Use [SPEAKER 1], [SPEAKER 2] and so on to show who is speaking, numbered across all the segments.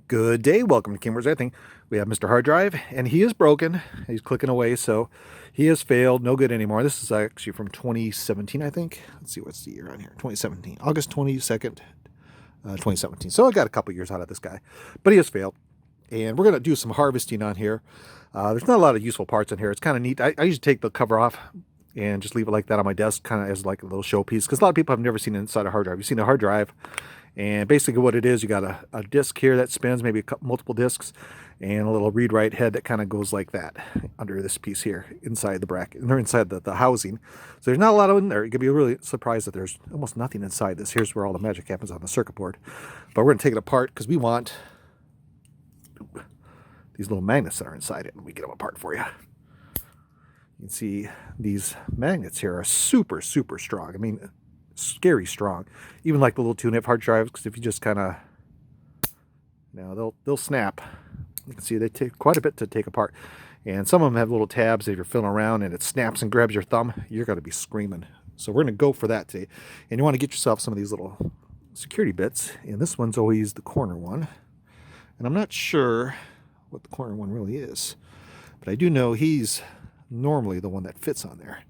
[SPEAKER 1] Good day, welcome to kingwilliamruleseverything. We have Mr. Hard Drive, and he is broken. He's clicking away, so he has failed. No good anymore. This is actually from 2017, I think. Let's see, what's the year on here? 2017. August 22nd, 2017. So I got a couple years out of this guy, but he has failed. And we're going to do some harvesting on here. There's not a lot of useful parts in here. It's kind of neat. I usually take the cover off and just leave it like that on my desk, kind of as like a little showpiece, because a lot of people have never seen inside a hard drive. You've seen a hard drive, and basically what it is, you got a disc here that spins, maybe multiple discs, and a little read-write head that kind of goes like that under this piece here, inside the bracket, or inside the housing. So there's not a lot of in there. You could be really surprised that there's almost nothing inside this. Here's where all the magic happens on the circuit board. But we're going to take it apart because we want these little magnets that are inside it, and we get them apart for you. You can see these magnets here are super, super strong. I mean, scary strong. Even like the little 2.5 hard drives, because if you just kind of, they'll snap. You can see they take quite a bit to take apart. And some of them have little tabs. If you're feeling around and it snaps and grabs your thumb, you're going to be screaming. So we're going to go for that today. And you want to get yourself some of these little security bits. And this one's always the corner one. And I'm not sure what the corner one really is, but I do know he's normally the one that fits on there.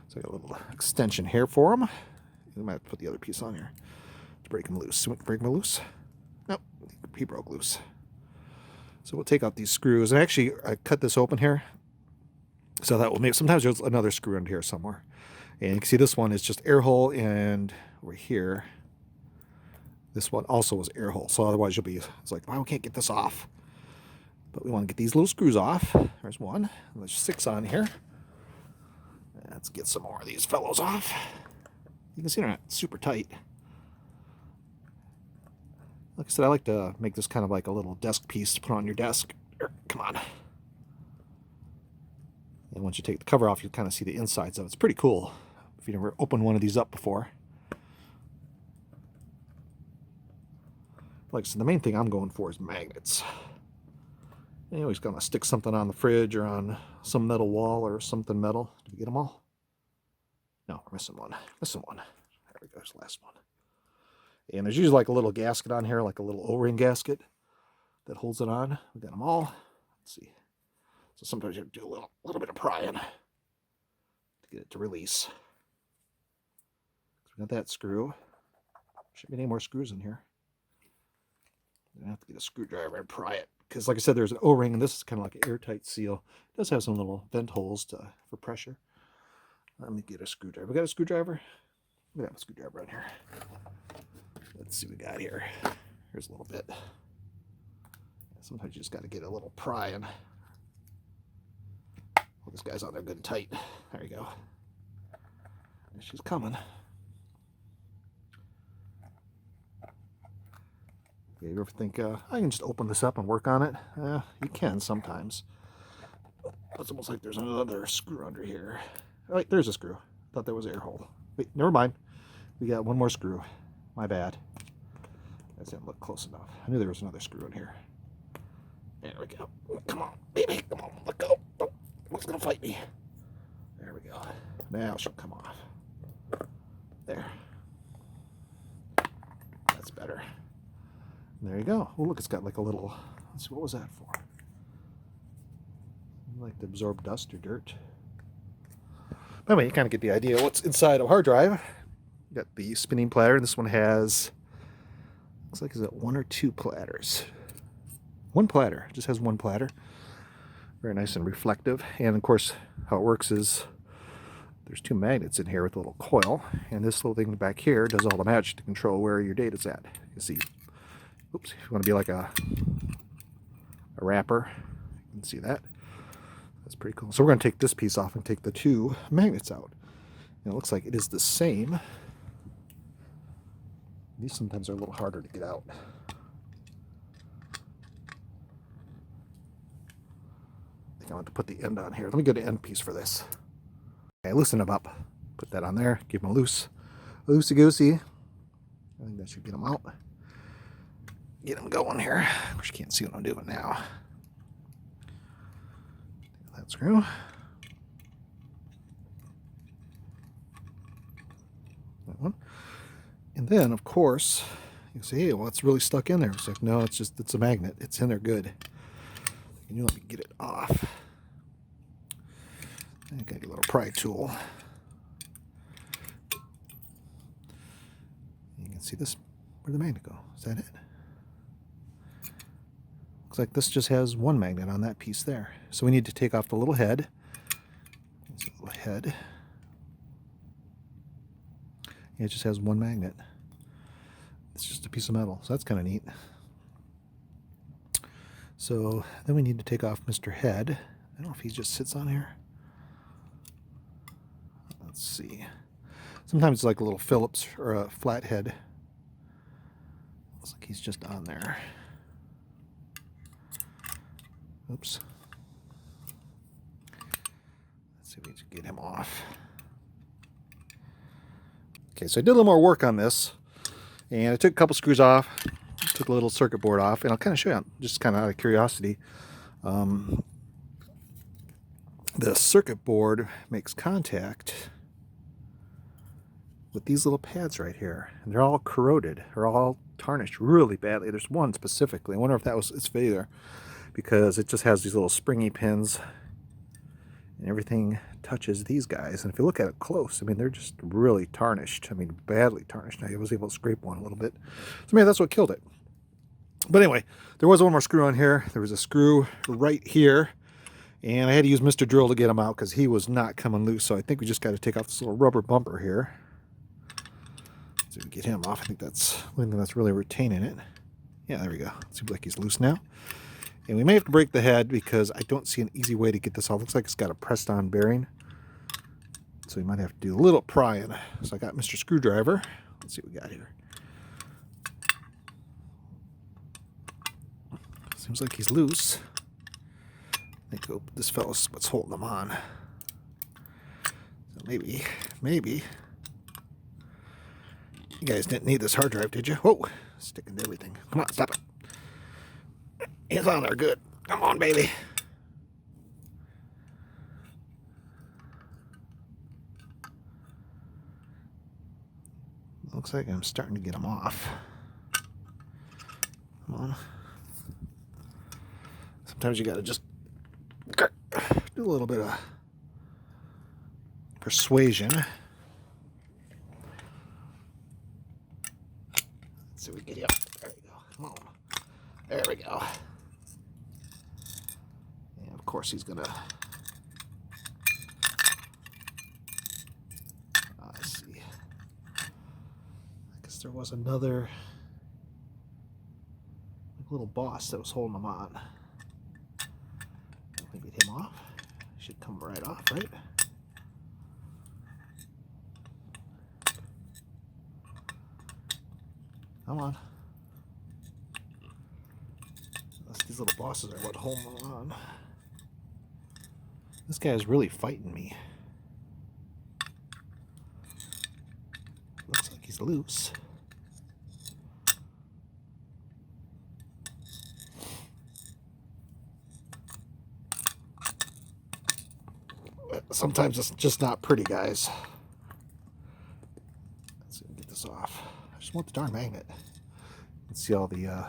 [SPEAKER 1] So I got a little extension here for him. We might have to put the other piece on here to break him loose. Break him loose? Nope, he broke loose. So we'll take out these screws. And actually, I cut this open here, so that will make. Sometimes there's another screw in here somewhere. And you can see this one is just air hole, and over here, this one also was air hole. So otherwise, you'll be. It's like, why we can't get this off? But we want to get these little screws off. There's one. There's 6 on here. Let's get some more of these fellows off. You can see they're not super tight. Like I said, I like to make this kind of like a little desk piece to put on your desk. Come on. And once you take the cover off, you kind of see the insides of it. It's pretty cool if you've never opened one of these up before. Like I said, the main thing I'm going for is magnets. And you always going to stick something on the fridge or on some metal wall or something metal. Did we get them all? No, we're missing one. Missing one. There we go. There's the last one. And there's usually like a little gasket on here, like a little O-ring gasket that holds it on. We got them all. Let's see. So sometimes you have to do a little bit of prying to get it to release. We got that screw. Shouldn't be any more screws in here. I'm going to have to get a screwdriver and pry it. Because like I said, there's an O-ring, and this is kind of like an airtight seal. It does have some little vent holes for pressure. Let me get a screwdriver. We got a screwdriver? We have a screwdriver on here. Let's see what we got here. Here's a little bit. Sometimes you just got to get a little prying. Well, this guy's on there good and tight. There you go. And she's coming. You ever think, I can just open this up and work on it? You can sometimes. It's almost like there's another screw under here. Oh, wait, there's a screw. Thought there was an air hole. Wait, never mind. We got one more screw. My bad. That didn't look close enough. I knew there was another screw in here. There we go. Come on, baby. Come on. Let go. Oh, who's going to fight me? There we go. Now she'll come off. There. That's better. There you go. Oh, look, it's got like a little, let's see, what was that for? Like to absorb dust or dirt. But anyway, you kind of get the idea what's inside a hard drive. You got the spinning platter, and this one has, looks like, is it 1 or 2 platters? 1 platter. It just has 1 platter. Very nice and reflective. And of course, how it works is there's 2 magnets in here with a little coil, and this little thing back here does all the magic to control where your data's at. You see. Oops, if you want to be like a wrapper, you can see that. That's pretty cool. So we're going to take this piece off and take the 2 magnets out. And it looks like it is the same. These sometimes are a little harder to get out. I think I want to put the end on here. Let me get an end piece for this. Okay, loosen them up. Put that on there. Keep them loose. Loosey-goosey. I think that should get them out. Get them going here. Of course, you can't see what I'm doing now. That screw. That one. And then, of course, You say, hey, well, it's really stuck in there. It's like, no, it's a magnet. It's in there good. Can you let me get it off? I gotta get a little pry tool. You can see this. Where'd the magnet go? Is that it? Looks like this just has one magnet on that piece there. So we need to take off the little head. There's a little head. Yeah, it just has one magnet. It's just a piece of metal, so that's kind of neat. So then we need to take off Mr. Head. I don't know if he just sits on here. Let's see. Sometimes it's like a little Phillips or a flathead. Looks like he's just on there. Oops. Let's see if we can get him off. Okay, so I did a little more work on this, and I took a couple screws off, took a little circuit board off, and I'll kind of show you, just kind of out of curiosity. The circuit board makes contact with these little pads right here, and they're all corroded. They're all tarnished really badly. There's one specifically. I wonder if that was its failure, because it just has these little springy pins, and everything touches these guys. And if you look at it close, I mean, they're just really tarnished. I mean, badly tarnished. I was able to scrape one a little bit. So maybe that's what killed it. But anyway, there was one more screw on here. There was a screw right here, and I had to use Mr. Drill to get him out because he was not coming loose. So I think we just got to take off this little rubber bumper here. So we get him off. I think that's the only thing that's really retaining it. Yeah, there we go. Seems like he's loose now. And we may have to break the head because I don't see an easy way to get this off. Looks like it's got a pressed on bearing. So we might have to do a little prying. So I got Mr. Screwdriver. Let's see what we got here. Seems like he's loose. I think this fellow's what's holding him on. So maybe. You guys didn't need this hard drive, did you? Whoa, sticking to everything. Come on, stop it. It's on there, good. Come on, baby. Looks like I'm starting to get them off. Come on. Sometimes you gotta just do a little bit of persuasion. Let's see if we can get you up. There we go. Come on. There we go. And of course he's gonna. I see. I guess there was another little boss that was holding him on. Let me get him off. Should come right off, right? Come on. These little bosses are what hold him on. This guy is really fighting me. Looks like he's loose. Sometimes it's just not pretty, guys. Let's see if we can get this off. I just want the darn magnet. Let's see all the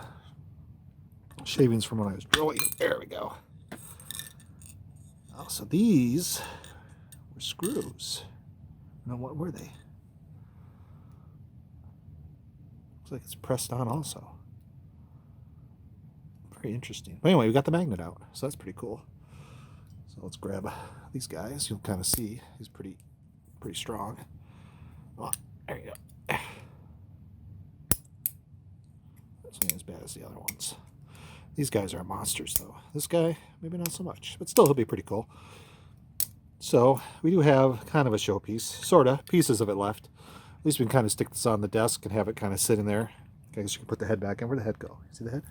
[SPEAKER 1] shavings from when I was drilling. There we go. Oh, so these were screws. Now, what were they? Looks like it's pressed on also. Very interesting. But anyway, we got the magnet out, so that's pretty cool. So let's grab these guys. You'll kind of see he's pretty strong. Oh, there you go. This ain't as bad as the other ones. These guys are monsters, though. This guy, maybe not so much, but still, he'll be pretty cool. So we do have kind of a showpiece, sort of, pieces of it left. At least we can kind of stick this on the desk and have it kind of sit in there. I guess you can put the head back in. Where'd the head go? You see the head?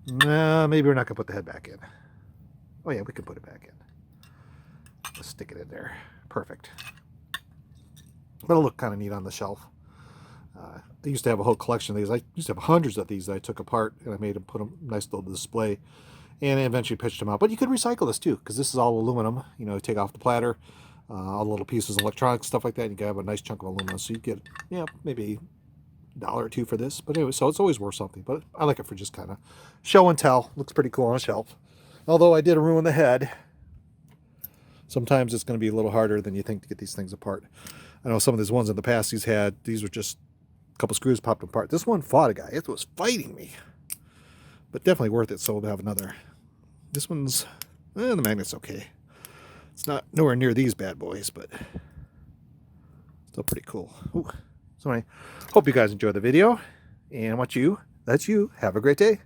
[SPEAKER 1] Nah, maybe we're not going to put the head back in. Oh, yeah, we can put it back in. Let's stick it in there. Perfect. But it'll look kind of neat on the shelf. I used to have a whole collection of these. I used to have hundreds of these that I took apart, and I made them, put them nice little display, and I eventually pitched them out. But you could recycle this too, because this is all aluminum. You know, take off the platter, all the little pieces, electronics, stuff like that, and you can have a nice chunk of aluminum. So you get, maybe $1 or $2 for this. But anyway, so it's always worth something. But I like it for just kind of show and tell. Looks pretty cool on a shelf. Although I did ruin the head. Sometimes it's going to be a little harder than you think to get these things apart. I know some of these ones in the past these were just a couple screws popped apart. This one fought a guy. It was fighting me. But definitely worth it, so we'll have another. This one's, the magnet's okay. It's not nowhere near these bad boys, but still pretty cool. Ooh. So anyway, hope you guys enjoyed the video. And that's you. Have a great day.